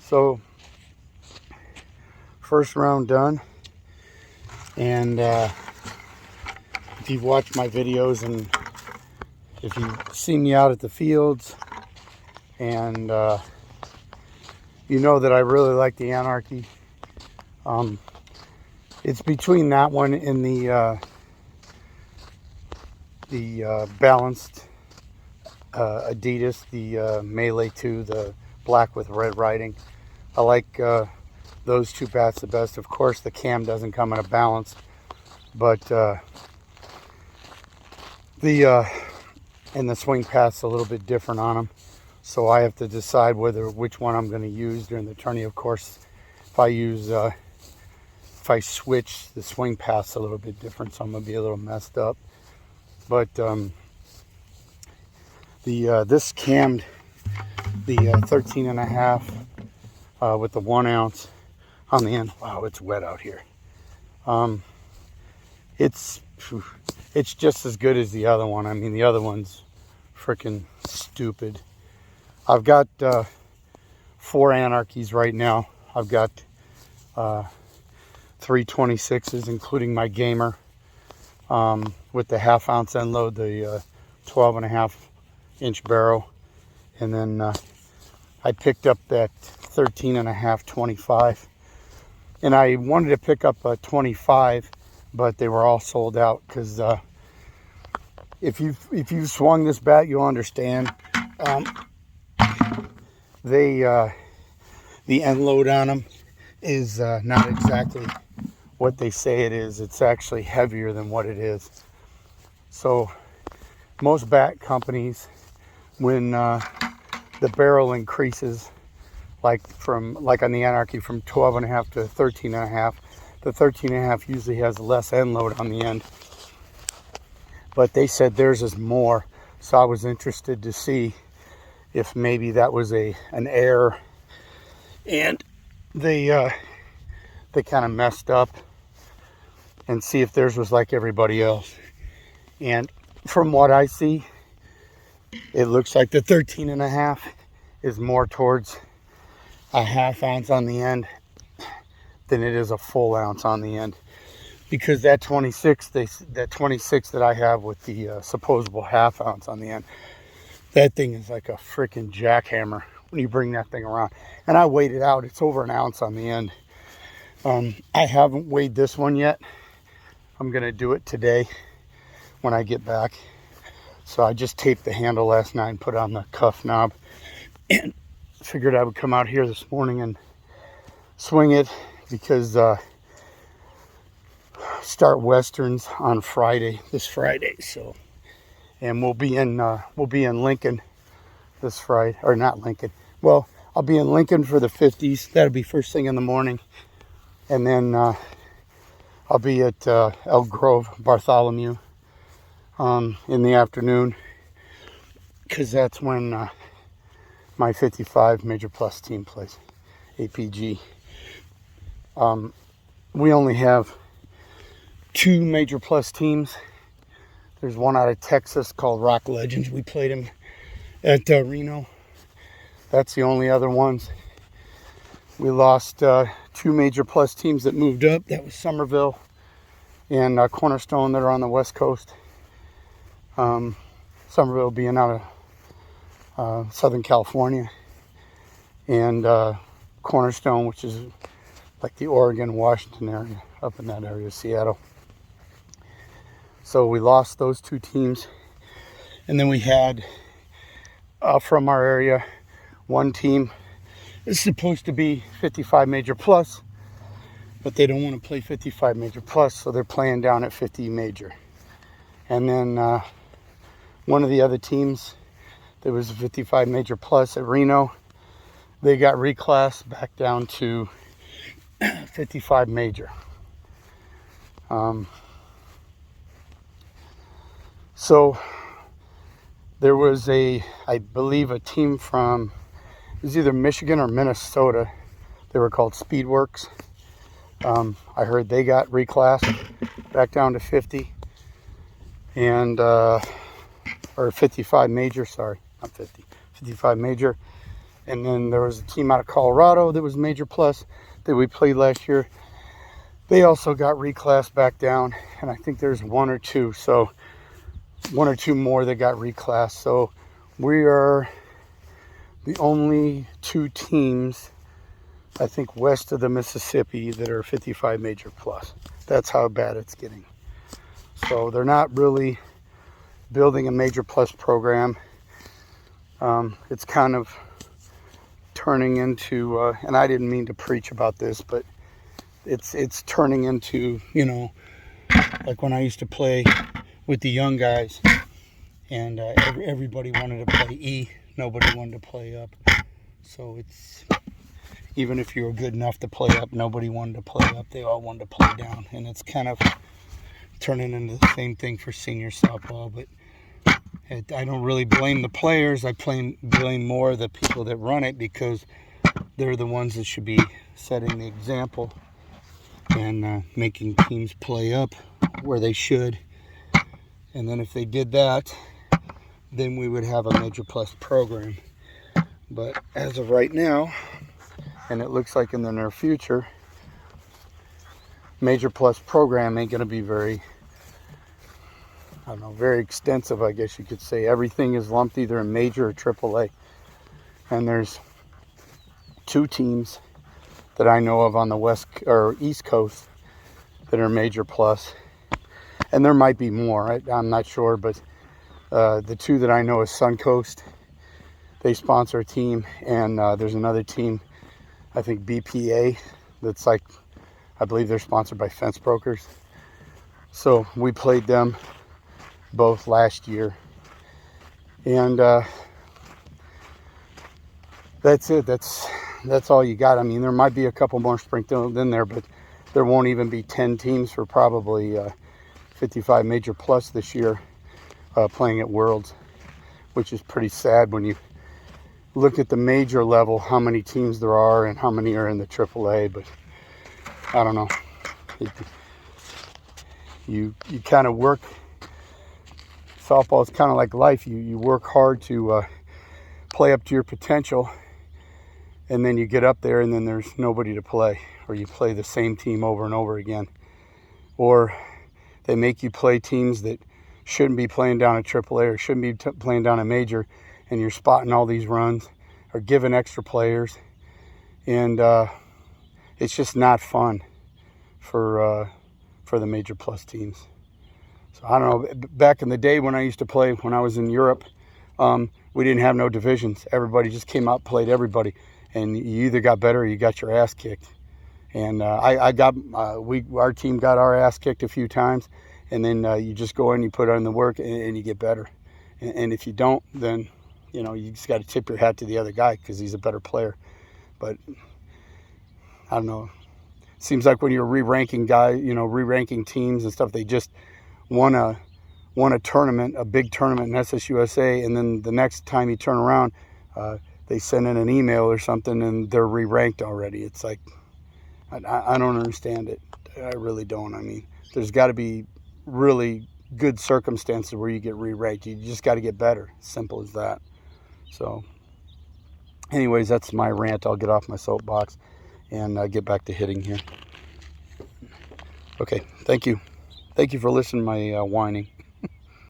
So first round done, and if you've watched my videos and if you've seen me out at the fields, and you know that I really like the Anarchy. It's between that one and the balanced Adidas, the Melee 2, the black with red writing. I like those two bats the best. Of course, the cam doesn't come in a balance, but and the swing path's a little bit different on them. So I have to decide which one I'm going to use during the tourney. Of course, if I switch, the swing path's a little bit different, so I'm going to be a little messed up. But this cammed the 13.5 with the 1 ounce on the end. Wow, it's wet out here. It's just as good as the other one. I mean, the other one's freaking stupid. I've got 4 Anarchies right now. I've got 3 26s, including my Gamer, with the 1/2 ounce end load, the 12.5 inch barrel, and then I picked up that 13.5 25, and I wanted to pick up a 25, but they were all sold out. Because if you've swung this bat, you'll understand. The end load on them is not exactly what they say it is. It's actually heavier than what it is. So most bat companies, when the barrel increases, like on the Anarchy from 12.5 to 13.5, the 13.5 usually has less end load on the end, but they said theirs is more. So I was interested to see if maybe that was an error, and they kind of messed up, and see if theirs was like everybody else. And from what I see, it looks like the 13.5 is more towards a 1/2 ounce on the end than it is a full ounce on the end, because that 26 that I have with the supposable 1/2 ounce on the end, that thing is like a freaking jackhammer when you bring that thing around. And I weighed it out. It's over 1 ounce on the end. I haven't weighed this one yet. I'm going to do it today when I get back. So I just taped the handle last night and put on the cuff knob, and figured I would come out here this morning and swing it, because start Westerns on this Friday. So, and we'll be in Lincoln this Friday, or not Lincoln. Well, I'll be in Lincoln for the 50s. That'll be first thing in the morning, and then I'll be at Elk Grove, Bartholomew, in the afternoon, because that's when my 55 Major Plus team plays, APG. We only have 2 Major Plus teams. There's one out of Texas called Rock Legends. We played him at Reno. That's the only other ones. We lost 2 Major Plus teams that moved up. That was Somerville and Cornerstone, that are on the West Coast. Somerville being out of Southern California, and Cornerstone, which is like the Oregon, Washington area, up in that area, Seattle. So we lost those 2 teams, and then we had from our area, 1 team is supposed to be 55 Major Plus, but they don't want to play 55 Major Plus, so they're playing down at 50 Major. And then one of the other teams that was a 55 Major Plus at Reno, they got reclassed back down to 55 Major. So there was I believe a team from, it was either Michigan or Minnesota. They were called Speedworks. I heard they got reclassed back down to 50, and or 55 Major, sorry, not 50, 55 Major. And then there was a team out of Colorado that was Major Plus that we played last year. They also got reclassed back down, and I think there's one or two more that got reclassed. So we are the only two teams, I think, west of the Mississippi that are 55 Major Plus. That's how bad it's getting. So they're not really building a Major Plus program. It's kind of turning into, and I didn't mean to preach about this, but it's turning into, you know, like when I used to play with the young guys, and everybody wanted to play E, nobody wanted to play up. So it's, even if you were good enough to play up, nobody wanted to play up. They all wanted to play down, and it's kind of turning into the same thing for senior softball. But I don't really blame the players. I blame more the people that run it, because they're the ones that should be setting the example and making teams play up where they should. And then if they did that, then we would have a Major Plus program. But as of right now, and it looks like in the near future, Major Plus program ain't going to be very, I don't know, very extensive, I guess you could say. Everything is lumped either in Major or AAA. And there's two teams that I know of on the west or east coast that are Major Plus, and there might be more. I'm not sure, but the two that I know is Suncoast. They sponsor a team, and there's another team, I think BPA, that's like, I believe they're sponsored by Fence Brokers. So we played them both last year, and that's it. That's all you got. I mean, there might be a couple more sprinkled in there, but there won't even be 10 teams for probably 55 Major Plus this year playing at Worlds, which is pretty sad when you look at the major level, how many teams there are and how many are in the AAA. But I don't know. You kind of work. Softball is kind of like life. You work hard to play up to your potential, and then you get up there and then there's nobody to play, or you play the same team over and over again, or they make you play teams that shouldn't be playing down at AAA or shouldn't be playing down a major, and you're spotting all these runs or giving extra players, and it's just not fun for the Major Plus teams. So I don't know, back in the day when I used to play, when I was in Europe, we didn't have no divisions. Everybody just came out and played everybody, and you either got better or you got your ass kicked. And our team got our ass kicked a few times, and then you just go in, you put in the work, and you get better. And if you don't, then you know you just got to tip your hat to the other guy because he's a better player. But I don't know. Seems like when you're re-ranking teams and stuff, they just won a tournament, a big tournament in SSUSA, and then the next time you turn around, they send in an email or something, and they're re-ranked already. It's like, I don't understand it. I really don't. I mean, there's got to be really good circumstances where you get re-ranked. You just got to get better. Simple as that. So, anyways, that's my rant. I'll get off my soapbox and get back to hitting here. Okay, thank you. Thank you for listening to my whining.